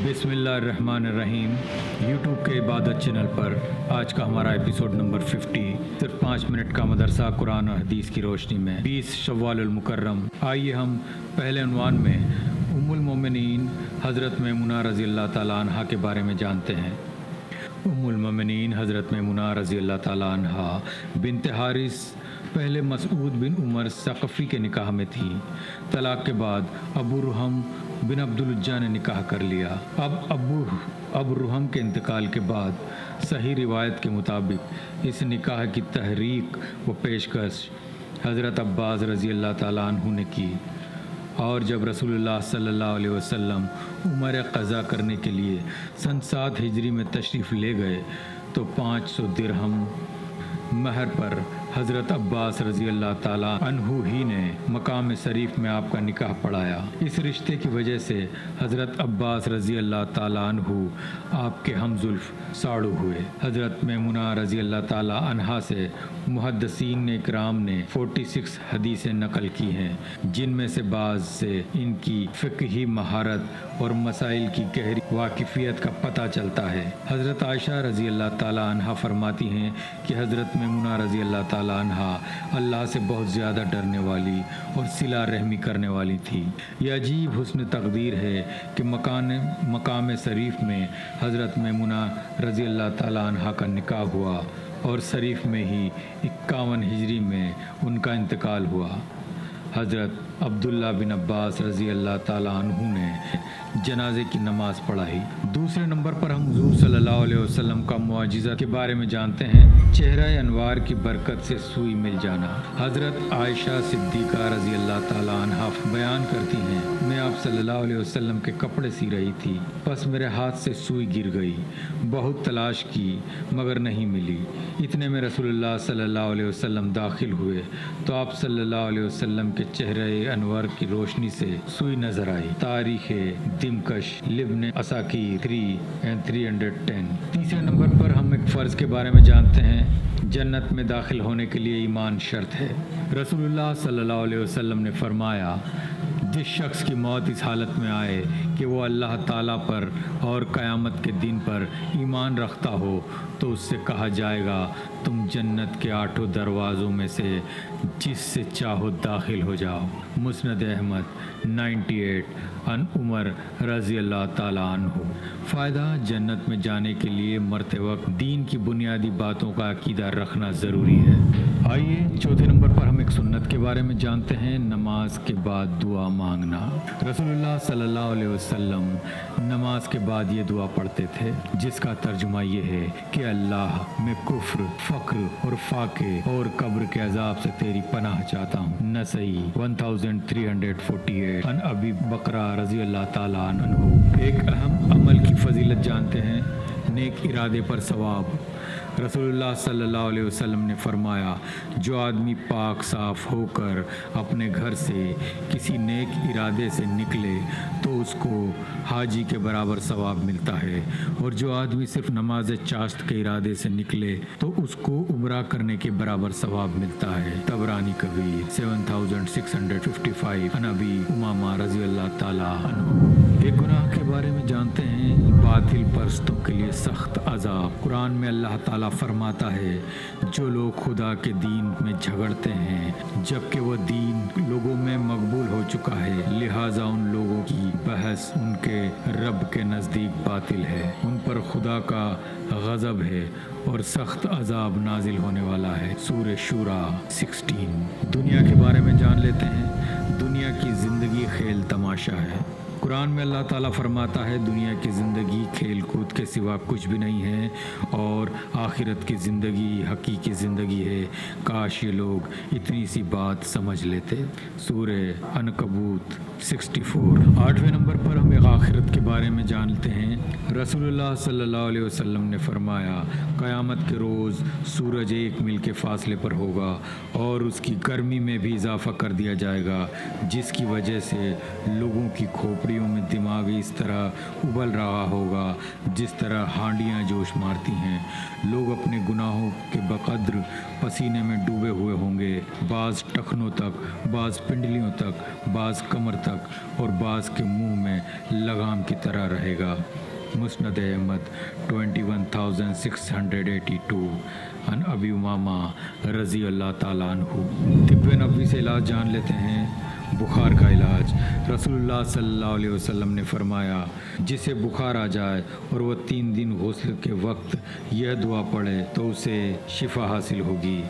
बिस्मिल्लाहिर्रहमानिर्रहीम। यूट्यूब के इबादत चैनल पर आज का हमारा एपिसोड नंबर 50, सिर्फ 5 मिनट का मदरसा कुरान और हदीस की रोशनी में 20 शव्वाल मुकर्रम। आइए हम पहले उन्वान में उम्मुल मोमिनीन हज़रत मैमुना रज़ी अल्लाह ताला अन्हा के बारे में जानते हैं। उम्मुल मोमिनीन हज़रत मैमुना रज़ी अल्लाह ताला अन्हा बिनते हारिस पहले मसऊद बिन उमर सक़फ़ी के निकाह में थी। तलाक के बाद अबू रुहम बिन अब्दुल उज्जा ने निकाह कर लिया। अब रुहम के इंतकाल के बाद सही रिवायत के मुताबिक इस निकाह की तहरीक व पेशकश हज़रत अब्बास रज़ी अल्लाह ताला अन्हु ने की, और जब रसूलुल्लाह सल्लल्लाहु अलैहि वसल्लम उम्र क़ज़ा करने के लिए सन 7 हिजरी में तशरीफ़ ले गए तो 500 दिरहम महर पर हज़रत अब्बास रज़ी अल्लाह ताला अन्हु ही ने मकाम शरीफ में आपका निकाह पढ़ाया। इस रिश्ते की वजह से हज़रत अब्बास रज़ी अल्लाह ताला अन्हु आपके हमजुल्फ़ साड़ू हुए। हज़रत मैमुना रज़ी अल्लाह ताला अन्हा से मुहद्दिसीन ने इकराम ने 46 हदीसें नकल की हैं, जिनमें से बाज़ से इनकी फ़िक़ही महारत और मसाइल की गहरी वाकिफ़ियत का पता चलता है। हज़रत आयशा रज़ी अल्लाह ताला अन्हा फरमाती हैं कि हज़रत मैमुना रज़ी अल्लाह ताला अन्हा अल्लाह से बहुत ज़्यादा डरने वाली और सिला रहमी करने वाली थी। यह अजीब हुस्न तक़दीर है कि मकाम शरीफ में हज़रत मैमुना रज़ी अल्लाह ताला अन्हा का निकाह हुआ और शरीफ में ही 51 हिजरी में उनका इंतकाल हुआ। हज़रत अब्दुल्ला बिन अब्बास रज़ी अल्लाह ताला अन्हु ने जनाजे की नमाज़ पढ़ाई। दूसरे नंबर पर हम हुज़ूर सल्लल्लाहु अलैहि वसल्लम का मुआजिज़ा के बारे में जानते हैं। चेहरा अनवार की बरकत से सुई मिल जाना। हज़रत आयशा सिद्दीक़ा रज़ी अल्लाह ताला अन्हा बयान करती हैं, मैं आप सल्लल्लाहु अलैहि वसल्लम के कपड़े सी रही थी, बस मेरे हाथ से सुई गिर गई। बहुत तलाश की मगर नहीं मिली। इतने में रसूलुल्लाह सल्लल्लाहु अलैहि वसल्लम दाखिल हुए तो आप सल्लल्लाहु अलैहि वसल्लम के चेहरे अनवर की रोशनी से सुई नजर आई। तारीख़ दिमकश लिब्न असाकीर 3 and 310। तीसरे नंबर पर हम एक फ़र्ज़ के बारे में जानते हैं। जन्नत में दाखिल होने के लिए ईमान शर्त है। रसूलुल्लाह सल्लल्लाहु अलैहि वसल्लम ने फरमाया, जिस शख्स की मौत इस हालत में आए कि वो अल्लाह ताला पर और क़यामत के दिन पर ईमान रखता हो तो उससे कहा जाएगा, तुम जन्नत के 8 दरवाज़ों में से जिससे चाहो दाखिल हो जाओ। मुस्नद अहमद 98 अन उमर रज़ी अल्लाह ताला अन्हु। फ़ायदा, जन्नत में जाने के लिए मरते वक्त दीन की बुनियादी बातों का अकीदा रखना ज़रूरी है। आइए चौथे नंबर पर हम एक सुन्नत के बारे में जानते हैं, नमाज के बाद दुआ मांगना। रसूलुल्लाह सल्लल्लाहु अलैहि वसल्लम नमाज के बाद ये दुआ पढ़ते थे, जिसका तर्जुमा ये है कि अल्लाह मैं कुफ्र, फ़क्र और फाके और कब्र के अजाब से तेरी पनाह चाहता हूँ। नसई 1348 अन अबी बकरा रज़ी अल्लाह ताला अन्हु। एक अहम अमल की फजीलत जानते हैं, नेक इरादे पर सवाब। रसूलुल्लाह सल्लल्लाहु अलैहि वसल्लम ने फरमाया, जो आदमी पाक साफ़ होकर अपने घर से किसी नेक इरादे से निकले तो उसको हाजी के बराबर सवाब मिलता है, और जो आदमी सिर्फ नमाज चाश्त के इरादे से निकले तो उसको उम्रा करने के बराबर सवाब मिलता है। तबरानी कबीर 7655 अनबी उमामा रज़ी अल्लाह ताला अन्हु। एक गुनाह के बारे में जानते हैं, बातिल परस्तों के लिए सख्त अजाब। कुरान में अल्लाह ताला फरमाता है, जो लोग खुदा के दीन में झगड़ते हैं जबकि वह दीन लोगों में मकबूल हो चुका है, लिहाजा उन लोगों की बहस उनके रब के नज़दीक बातिल है। उन पर खुदा का गज़ब है और सख्त अजाब नाजिल होने वाला है। सूरह शूरा 16। दुनिया के बारे में जान लेते हैं। दुनिया की ज़िंदगी खेल तमाशा है। कुरान में अल्लाह ताला फरमाता है, दुनिया की ज़िंदगी खेल कूद के सिवा कुछ भी नहीं है और आखिरत की ज़िंदगी हकीकी ज़िंदगी है। काश ये लोग इतनी सी बात समझ लेते। सूरह अनकबूत 64। 8वें नंबर पर हम एक आखिरत के बारे में जानते हैं। रसूलुल्लाह सल्लल्लाहु अलैहि वसल्लम ने फरमाया, क़यामत के रोज़ सूरज 1 मील के फासले पर होगा और उसकी गर्मी में भी इजाफ़ा कर दिया जाएगा, जिसकी वजह से लोगों की खोपड़ी हड्डियों में दिमाग इस तरह उबल रहा होगा जिस तरह हांडियां जोश मारती हैं। लोग अपने गुनाहों के बकद्र पसीने में डूबे हुए होंगे, बाज टखनों तक, बाज पिंडलियों तक, बाज कमर तक और बाज के मुंह में लगाम की तरह रहेगा। मुस्नद अहमद 21,682 अन अबी उमामा रज़ी अल्लाह ताला अन्हु। तिब्ब नबवी से इलाज जान लेते हैं। बुखार का इलाज। रसूलुल्लाह सल्लल्लाहु अलैहि वसल्लम ने फरमाया, जिसे बुखार आ जाए और वह 3 दिन गुस्ल के वक्त यह दुआ पढ़े तो उसे शिफा हासिल होगी,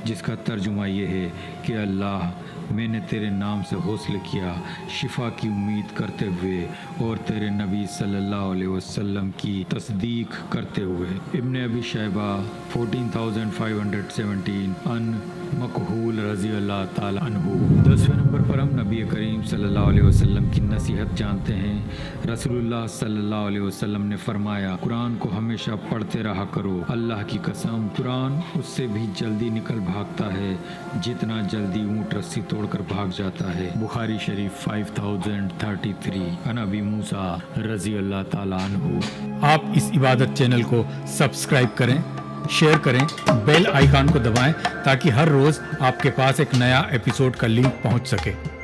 जिसका तर्जुमा ये है कि अल्लाह मैंने तेरे नाम से हौसले किया शिफा की उम्मीद करते हुए और तेरे नबी सल्लल्लाहु अलैहि वसल्लम की तस्दीक करते हुए। इब्न अबी शैबा 14,517 अन मकहूल रज़ी अल्लाह ताला अन्हु। 10वें नंबर पर हम नबी करीम सल्लल्लाहु अलैहि वसल्लम की नसीहत जानते हैं। रसूलुल्लाह सल्लल्लाहु अलैहि वसल्लम ने फरमाया, कुरान को हमेशा पढ़ते रहा करो। अल्लाह की कसम, कुरान उससे भी जल्दी निकल भागता है जितना जल्दी ऊँट रस्सी तोड़कर भाग जाता है। बुखारी शरीफ 5033 अन अबी मूसा रज़ी अल्लाह ताला अन्हु। आप इस इबादत चैनल को सब्सक्राइब करें, शेयर करें, बेल आइकन को दबाएं ताकि हर रोज़ आपके पास एक नया एपिसोड का लिंक पहुंच सके।